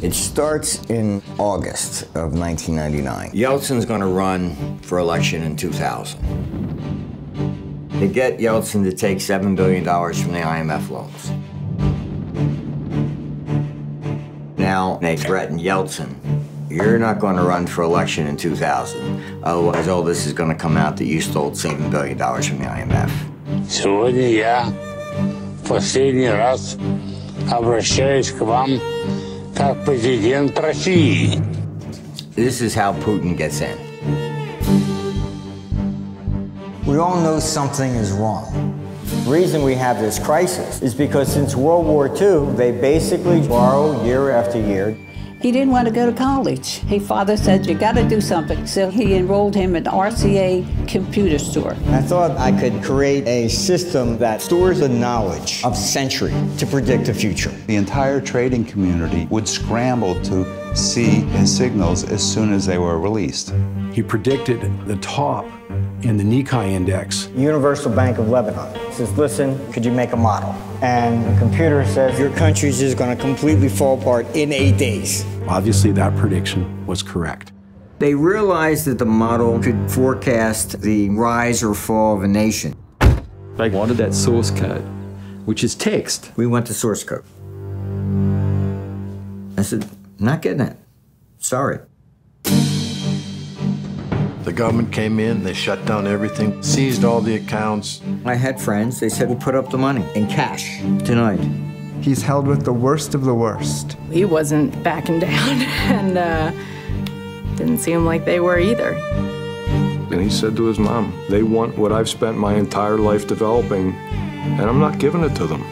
It starts in August of 1999. Yeltsin's going to run for election in 2000. They get Yeltsin to take $7 billion from the IMF loans. Now they threaten Yeltsin. You're not going to run for election in 2000. Otherwise, all this is going to come out that you stole $7 billion from the IMF. Сегодня я в последний раз обращаюсь к вам как президент России. This is how Putin gets in. We all know something is wrong. The reason we have this crisis is because since World War II, they basically borrow year after year. He didn't want to go to college. His father said, you got to do something. So he enrolled him in RCA computer store. I thought I could create a system that stores the knowledge of a century to predict the future. The entire trading community would scramble to see his signals as soon as they were released. He predicted the top in the Nikkei index. Universal Bank of Lebanon says, listen, could you make a model? And the computer says, your country's just going to completely fall apart in 8 days. Obviously, that prediction was correct. They realized that the model could forecast the rise or fall of a nation. I wanted that source code, which is text. We want the source code. I said, not getting it. Sorry. The government came in, they shut down everything, seized all the accounts. I had friends, they said, we'll put up the money in cash tonight. He's held with the worst of the worst. He wasn't backing down, and didn't seem like they were either. And he said to his mom, they want what I've spent my entire life developing, and I'm not giving it to them.